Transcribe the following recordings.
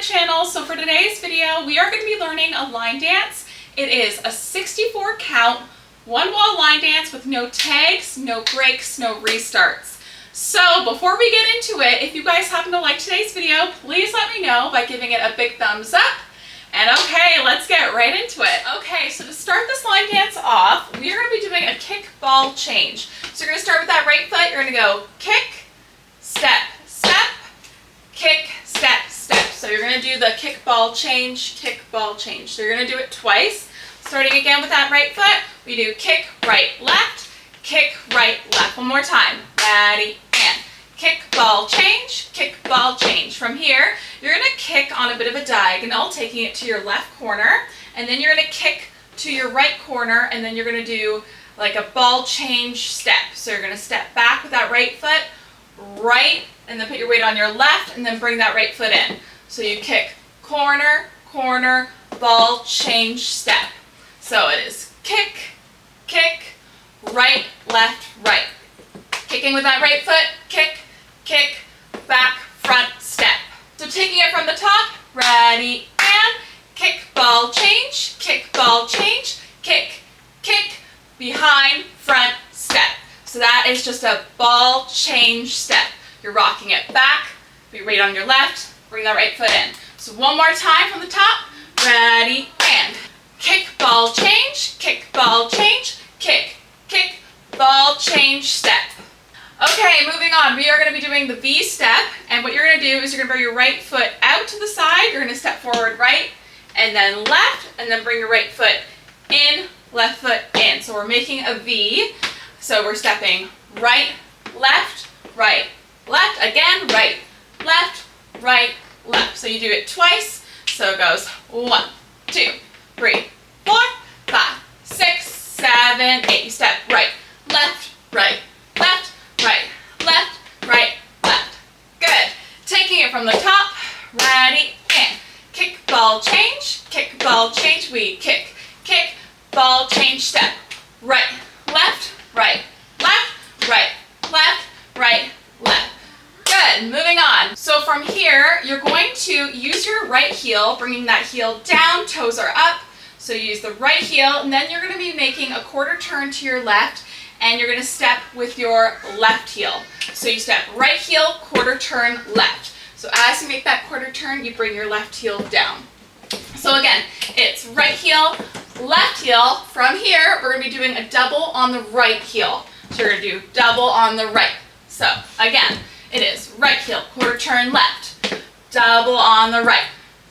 channel. So for today's video, we are going to be learning a line dance. It is a 64 count, one wall line dance with no tags, no breaks, no restarts. So before we get into it, if you guys happen to like today's video, please let me know by giving it a big thumbs up. And okay, let's get right into it. Okay, so to start this line dance off, we are going to be doing a kick ball change. So you're going to start with that right foot. You're going to go kick, step, step, kick, step, step. So you're going to do the kick ball change, kick ball change. So you're going to do it twice. Starting again with that right foot, we do kick, right, left, kick, right, left. One more time. Ready, and kick, ball, change, kick, ball, change. From here, you're going to kick on a bit of a diagonal, taking it to your left corner, and then you're going to kick to your right corner, and then you're going to do like a ball change step. So you're going to step back with that right foot, right, and then put your weight on your left, and then bring that right foot in. So you kick corner, corner, ball, change, step. So it is kick, kick, right, left, right. Kicking with that right foot, kick, kick, back, front, step. So taking it from the top, ready, and kick, ball, change, kick, ball, change, kick, kick, behind, front, step. So that is just a ball change step. You're rocking it back, put your weight on your left, bring that right foot in. So one more time from the top, ready, and kick, ball, change, kick, ball, change, kick, kick, ball, change, step. Okay, moving on. We are going to be doing the V step, and what you're going to do is you're going to bring your right foot out to the side. You're going to step forward right, and then left, and then bring your right foot in, left foot in. So we're making a V. So we're stepping right, left, again, right, left. So you do it twice. So it goes 1, 2, 3, 4, 5, 6, 7, 8. You step right, left, right, left, left. Good. Taking it from the top, ready, and kick, ball, change, we kick, kick, ball, change, step. Right, left, left. Good. Moving on. So from here, you're going to use your right heel, bringing that heel down, toes are up. So you use the right heel, and then you're going to be making a quarter turn to your left, and you're going to step with your left heel. So you step right heel, quarter turn, left. So as you make that quarter turn, you bring your left heel down. So again, it's right heel, left heel. From here, we're going to be doing a double on the right heel. So you're going to do double on the right. So again, it is right heel, quarter turn, left, double on the right.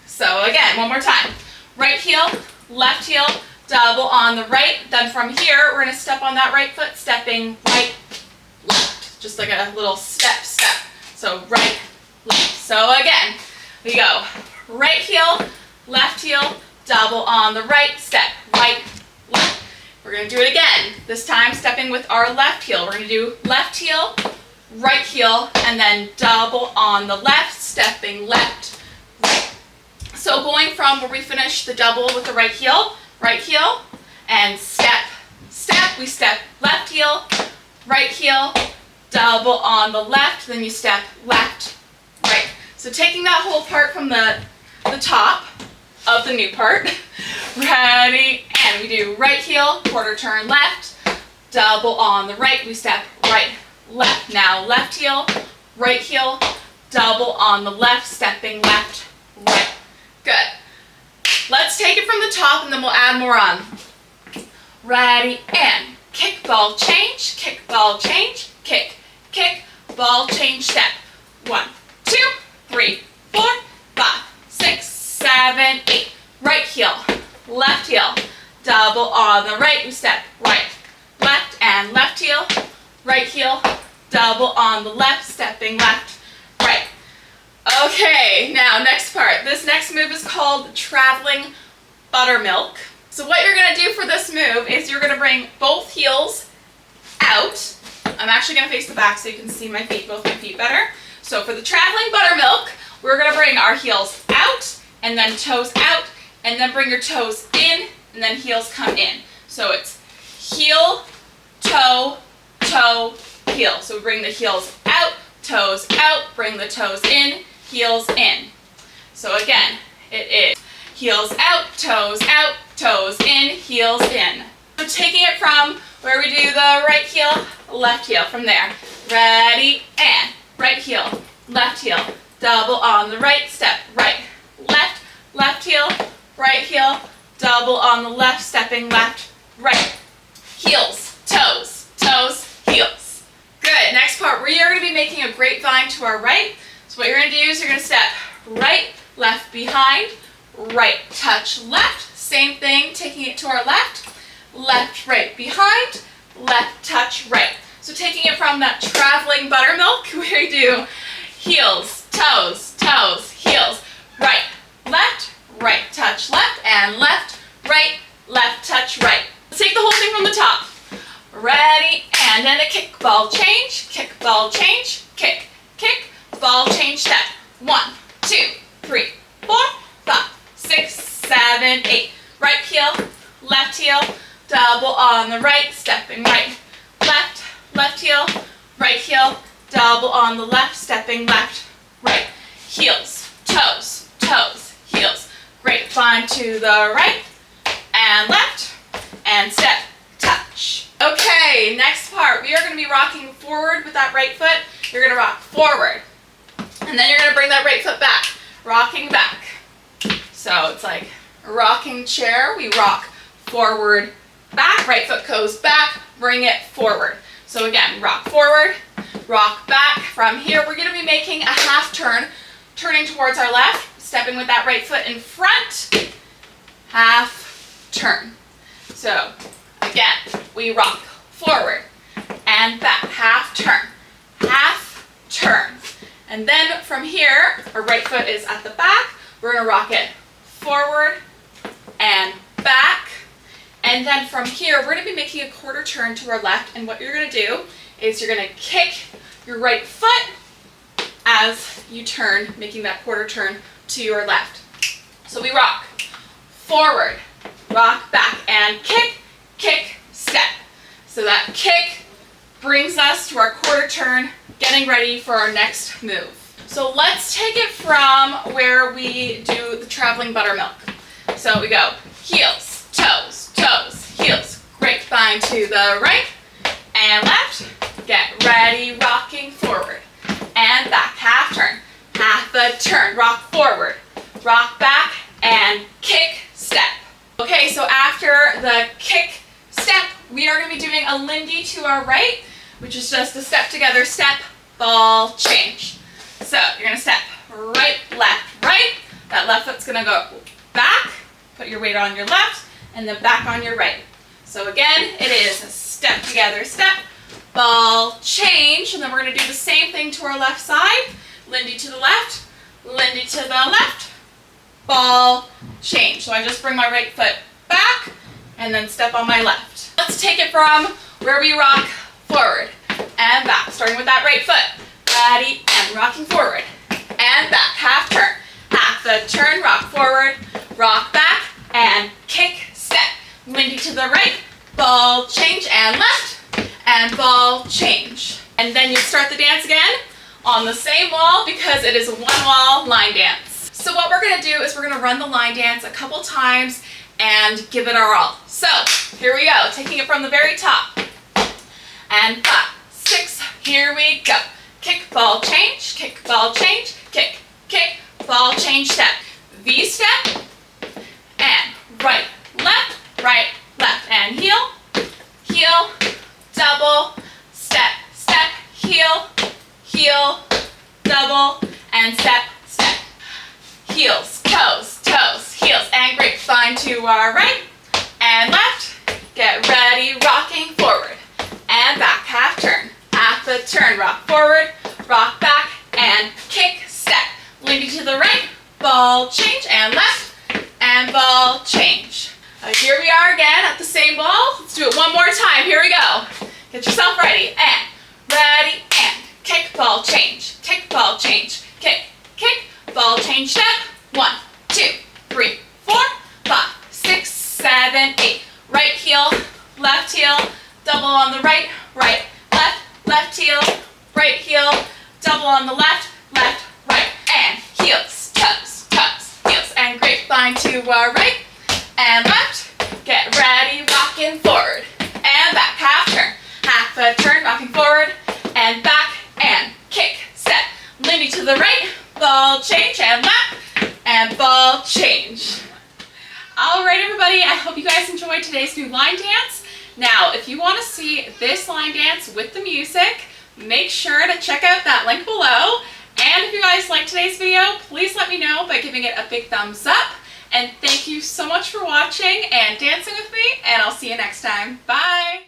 So again, one more time. Right heel, left heel, double on the right. Then from here, we're going to step on that right foot, stepping right, left. Just like a little step. So right, left. So again, we go right heel, left heel, double on the right, step right, left. We're going to do it again. This time stepping with our left heel. We're going to do left heel, right heel, and then double on the left, stepping left, right. So going from where we finished the double with the right heel, and step, we step left heel, right heel, double on the left, then you step left, right. So taking that whole part from the top of the new part, ready, and we do right heel, quarter turn left, double on the right, we step right, left. Now left heel, right heel, double on the left, stepping left, right. Good. Let's take it from the top and then we'll add more on. Ready, and kick, ball, change, kick, ball, change, kick, kick, ball, change, step. 1, 2, 3, 4, 5, 6, 7, 8. Right heel, left heel, double on the right, we step right, left, and left heel, right heel, double on the left, stepping left, right. Okay, now next part. This next move is called traveling buttermilk. So what you're going to do for this move is you're going to bring both heels out. I'm actually going to face the back so you can see both my feet better. So for the traveling buttermilk, we're going to bring our heels out and then toes out, and then bring your toes in and then heels come in. So it's heel, toe, toe, heel. So we bring the heels out, toes out, bring the toes in, heels in. So again, it is heels out, toes in, heels in. So taking it from where we do the right heel, left heel from there. Ready, and right heel, left heel, double on the right step, right, left heel, right heel, double on the left, stepping left, right, heels, toes, heels. Good, next part, we are going to be making a grapevine to our right. So what you're going to do is you're going to step right, left behind, right, touch left, same thing, taking it to our left, right behind, left, touch right. So taking it from that traveling buttermilk, we do heels, toes, heels, right, touch left, and left, touch right. Let's take the whole thing from the top. Ready, and then a kick, ball change, kick, ball change, step. 1, 2, 3, 4, 5, 6, 7, 8. Right heel, left heel, double on the right, stepping right, left heel, right heel, double on the left, stepping left, right, heels, toes, heels. Grapevine to the right and left, and step, touch. Okay, next part, we are going to be rocking forward with that right foot. You're going to rock forward, and then you're going to bring that right foot back, rocking back. So it's like a rocking chair. We rock forward, back, right foot goes back, bring it forward. So again, rock forward, rock back. From here, we're going to be making a half turn, turning towards our left, stepping with that right foot in front, half turn. So again, we rock forward and back, half turn. And then from here, our right foot is at the back, we're going to rock it forward and back. And then from here, we're going to be making a quarter turn to our left, and what you're going to do is you're going to kick your right foot as you turn, making that quarter turn to your left. So we rock forward, rock back, and kick, step. So that kick brings us to our quarter turn, getting ready for our next move. So let's take it from where we do the traveling buttermilk. So we go heels, toes, heels, grapevine to the right and left. Get ready, rocking forward and back, half a turn, rock forward, rock back, and kick, step. Okay, so after the kick, step, we are going to be doing a Lindy to our right, which is just a step together, step, ball, change. So you're going to step right, right. That left foot's going to go back, put your weight on your left, and then back on your right. So again, it is a step together, step, ball, change, and then we're going to do the same thing to our left side. Lindy to the left, Lindy to the left, ball, change. So I just bring my right foot back and then step on my left. Let's take it from where we rock forward and back, starting with that right foot. Ready, and rocking forward and back, half a turn, rock forward, rock back, and kick, step. Lindy to the right, ball, change, and left, and ball, change. And then you start the dance again on the same wall because it is a one-wall line dance. So what we're going to do is we're going to run the line dance a couple times and give it our all. So here we go, taking it from the very top. And 5, 6, here we go. Kick, ball, change, kick, ball, change, kick, ball, change, step. V step, and right, left, and heel, double, step, heel, double, and step. Heels, toes, heels, and grapevine to our right and left. Get ready, rocking forward and back, half a turn, rock forward, rock back, and kick, step. Lindy to the right, ball, change, and left, and ball, change. Here we are again at the same ball. Let's do it one more time. Here we go. Get yourself ready, and kick, ball, change, kick, ball, change, kick, ball, change, step. 1, 2, 3, 4, 5, 6, 7, 8. Right heel, double on the right, left heel, right heel, double on the left, right, and heels, toes, wind to our right and left. Get ready, walking forward and back. Half turn, half a turn, walking forward and back and kick, step. Leaning to the right, ball change and lap and ball change. All right, everybody, I hope you guys enjoyed today's new line dance. Now, if you want to see this line dance with the music, make sure to check out that link below. And if you guys liked today's video, please let me know by giving it a big thumbs up. And thank you so much for watching and dancing with me, and I'll see you next time. Bye!